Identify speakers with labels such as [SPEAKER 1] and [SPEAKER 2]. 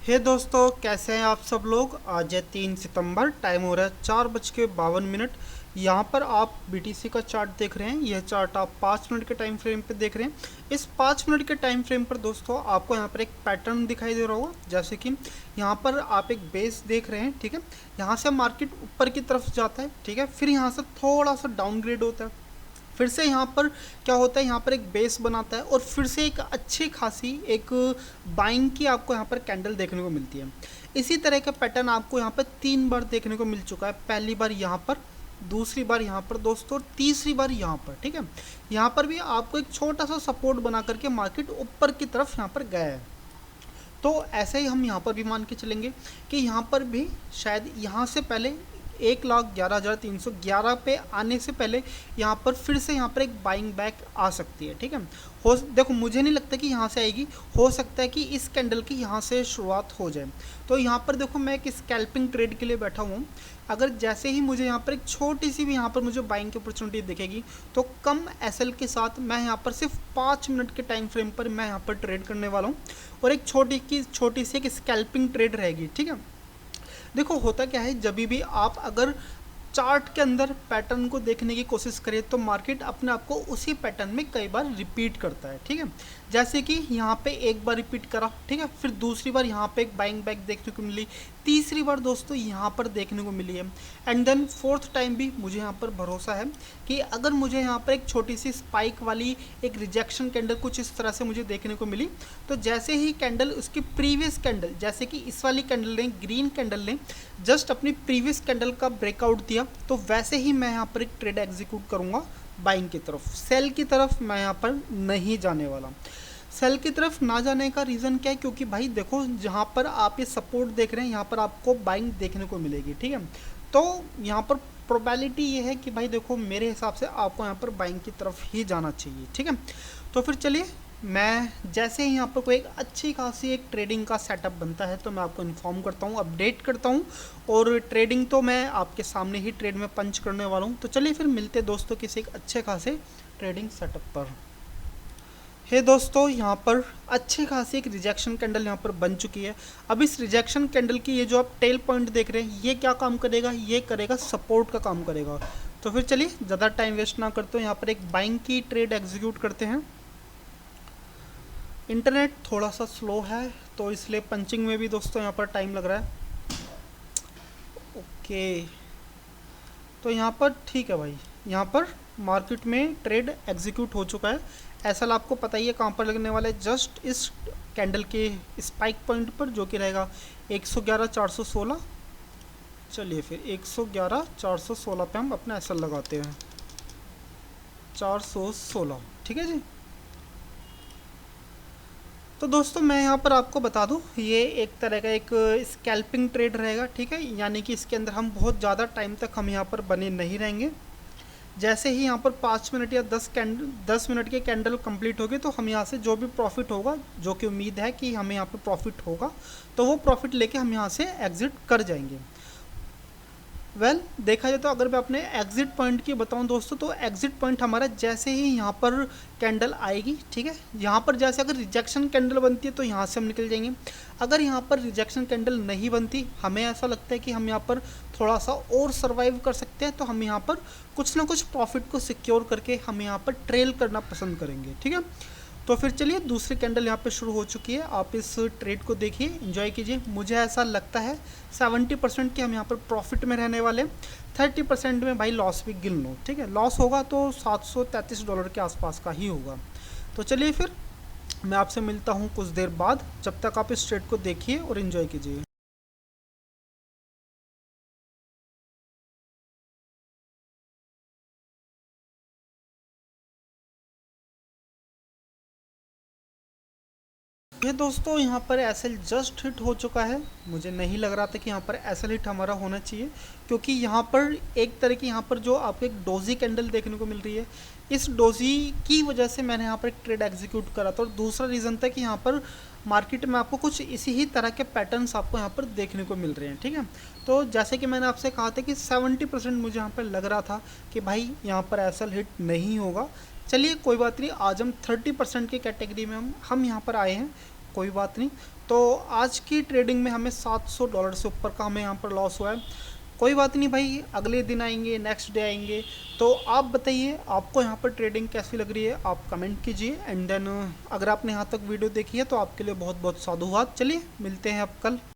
[SPEAKER 1] हे दोस्तों, कैसे हैं आप सब लोग। आज है 3 सितंबर, टाइम हो रहा है 4:52। यहाँ पर आप बीटीसी का चार्ट देख रहे हैं। यह चार्ट आप 5 मिनट के टाइम फ्रेम पे देख रहे हैं। इस 5 मिनट के टाइम फ्रेम पर दोस्तों आपको यहाँ पर एक पैटर्न दिखाई दे रहा होगा। जैसे कि यहाँ पर आप एक बेस देख रहे हैं, ठीक है। यहाँ से मार्केट ऊपर की तरफ जाता है, ठीक है। फिर यहाँ से थोड़ा सा डाउनग्रेड होता है। फिर से यहाँ पर क्या होता है, यहाँ पर एक बेस बनाता है और फिर से एक अच्छी खासी एक बाइंग की आपको यहाँ पर कैंडल देखने को मिलती है। इसी तरह का पैटर्न आपको यहाँ पर 3 बार देखने को मिल चुका है। पहली बार यहाँ पर, दूसरी बार यहाँ पर दोस्तों, तीसरी बार यहाँ पर, ठीक है। यहाँ पर भी आपको एक छोटा सा सपोर्ट बना करके मार्केट ऊपर की तरफ यहाँ पर गया है। तो ऐसे ही हम यहाँ पर भी मान के चलेंगे कि यहाँ पर भी शायद यहाँ से पहले 1,11,311 पे आने से पहले यहाँ पर फिर से यहाँ पर एक बाइंग बैक आ सकती है, ठीक है। हो देखो, मुझे नहीं लगता कि यहाँ से आएगी। हो सकता है कि इस कैंडल की यहाँ से शुरुआत हो जाए। तो यहाँ पर देखो, मैं एक स्कैल्पिंग ट्रेड के लिए बैठा हुआ हूँ। अगर जैसे ही मुझे यहाँ पर एक छोटी सी भी यहाँ पर मुझे बाइंग की अपॉर्चुनिटी दिखेगी तो कम एसएल के साथ मैं यहाँ पर सिर्फ 5 मिनट के टाइम फ्रेम पर मैं यहाँ पर ट्रेड करने वाला हूँ। और एक छोटी सी एक स्कैल्पिंग ट्रेड रहेगी, ठीक है। देखो, होता क्या है, जब भी आप अगर चार्ट के अंदर पैटर्न को देखने की कोशिश करें तो मार्केट अपने आप को उसी पैटर्न में कई बार रिपीट करता है, ठीक है। जैसे कि यहाँ पे एक बार रिपीट करा, ठीक है। फिर दूसरी बार यहाँ पे एक बाइंग बैक देखने को मिली। तीसरी बार दोस्तों यहाँ पर देखने को मिली है। एंड देन फोर्थ टाइम भी मुझे यहाँ पर भरोसा है कि अगर मुझे यहाँ पर एक छोटी सी स्पाइक वाली एक रिजेक्शन कैंडल कुछ इस तरह से मुझे देखने को मिली, तो जैसे ही कैंडल उसकी प्रीवियस कैंडल, जैसे कि इस वाली कैंडल ने, ग्रीन कैंडल ने जस्ट अपनी प्रीवियस कैंडल का ब्रेकआउट दिया, तो वैसे ही मैं यहाँ पर एक ट्रेड एग्जीक्यूट करूँगा बाइंग की तरफ। सेल की तरफ मैं यहाँ पर नहीं जाने वाला। सेल की तरफ ना जाने का रीज़न क्या है, क्योंकि भाई देखो, जहाँ पर आप ये सपोर्ट देख रहे हैं यहाँ पर आपको बाइंग देखने को मिलेगी, ठीक है। तो यहाँ पर प्रोबेबिलिटी ये है कि भाई देखो, मेरे हिसाब से आपको यहाँ पर बाइंग की तरफ ही जाना चाहिए, ठीक है। तो फिर चलिए, मैं जैसे ही यहाँ पर कोई एक अच्छी खासी एक ट्रेडिंग का सेटअप बनता है तो मैं आपको इन्फॉर्म करता हूँ, अपडेट करता हूँ। और ट्रेडिंग तो मैं आपके सामने ही ट्रेड में पंच करने वाला हूँ। तो चलिए फिर मिलते दोस्तों किसी एक अच्छे खासे ट्रेडिंग सेटअप पर। हे दोस्तों, यहाँ पर अच्छी खासी एक रिजेक्शन कैंडल यहाँ पर बन चुकी है। अब इस रिजेक्शन कैंडल की ये जो आप टेल पॉइंट देख रहे हैं, ये क्या काम करेगा, ये करेगा सपोर्ट का काम करेगा। तो फिर चलिए ज़्यादा टाइम वेस्ट ना करते हुए यहाँ पर एक बाइंग की ट्रेड एग्जीक्यूट करते हैं। इंटरनेट थोड़ा सा स्लो है तो इसलिए पंचिंग में भी दोस्तों यहाँ पर टाइम लग रहा है। ओके, तो यहाँ पर ठीक है भाई, यहाँ पर मार्केट में ट्रेड एग्जीक्यूट हो चुका है। एसएल आपको पता ही है कहाँ पर लगने वाला है, जस्ट इस कैंडल के स्पाइक पॉइंट पर, जो कि रहेगा 111,416। चलिए फिर 111,416 पे हम अपना एसएल लगाते हैं, 416, ठीक है जी। तो दोस्तों मैं यहाँ पर आपको बता दूँ, ये एक तरह का एक स्कैल्पिंग ट्रेड रहेगा, ठीक है। यानी कि इसके अंदर हम बहुत ज़्यादा टाइम तक हम यहाँ पर बने नहीं रहेंगे। जैसे ही यहाँ पर 5 मिनट या 10 मिनट के कैंडल कंप्लीट होगी तो हम यहाँ से जो भी प्रॉफिट होगा, जो कि उम्मीद है कि हमें यहाँ पर प्रॉफिट होगा, तो वो प्रॉफिट लेके हम यहाँ से एग्ज़िट कर जाएंगे। देखा जाए तो अगर मैं अपने एग्ज़िट पॉइंट की बताऊं दोस्तों, तो एग्ज़िट पॉइंट हमारा जैसे ही यहाँ पर कैंडल आएगी, ठीक है। यहाँ पर जैसे अगर रिजेक्शन कैंडल बनती है तो यहाँ से हम निकल जाएंगे। अगर यहाँ पर रिजेक्शन कैंडल नहीं बनती, हमें ऐसा लगता है कि हम यहाँ पर थोड़ा सा और सर्वाइव कर सकते हैं, तो हम यहाँ पर कुछ ना कुछ प्रॉफिट को सिक्योर करके हम यहाँ पर ट्रेल करना पसंद करेंगे, ठीक है। तो फिर चलिए, दूसरी कैंडल यहाँ पे शुरू हो चुकी है। आप इस ट्रेड को देखिए, एंजॉय कीजिए। मुझे ऐसा लगता है 70% के हम यहाँ पर प्रॉफिट में रहने वाले, 30% में भाई लॉस भी गिन लो, ठीक है। लॉस होगा तो $733 के आसपास का ही होगा। तो चलिए फिर मैं आपसे मिलता हूँ कुछ देर बाद। जब तक आप इस ट्रेड को देखिए और इन्जॉय कीजिए। ये दोस्तों, यहाँ पर एसएल जस्ट हिट हो चुका है। मुझे नहीं लग रहा था कि यहाँ पर एसएल हिट हमारा होना चाहिए, क्योंकि यहाँ पर एक तरह की यहाँ पर जो आपको एक डोजी कैंडल देखने को मिल रही है, इस डोजी की वजह से मैंने यहाँ पर एक ट्रेड एग्जीक्यूट करा था। और दूसरा रीज़न था कि यहाँ पर मार्केट में आपको कुछ इसी ही तरह के पैटर्न्स आपको यहाँ पर देखने को मिल रहे हैं, ठीक है। तो जैसे कि मैंने आपसे कहा था कि 70% मुझे यहाँ पर लग रहा था कि भाई यहाँ पर एसएल हिट नहीं होगा। चलिए कोई बात नहीं, आज हम 30% की कैटेगरी में हम यहाँ पर आए हैं, कोई बात नहीं। तो आज की ट्रेडिंग में हमें $700 से ऊपर का हमें यहाँ पर लॉस हुआ है। कोई बात नहीं भाई, अगले दिन आएंगे, नेक्स्ट डे आएंगे। तो आप बताइए आपको यहाँ पर ट्रेडिंग कैसी लग रही है, आप कमेंट कीजिए। एंड देन अगर आपने यहाँ तक वीडियो देखी है तो आपके लिए बहुत बहुत साधुवाद। चलिए मिलते हैं अब कल।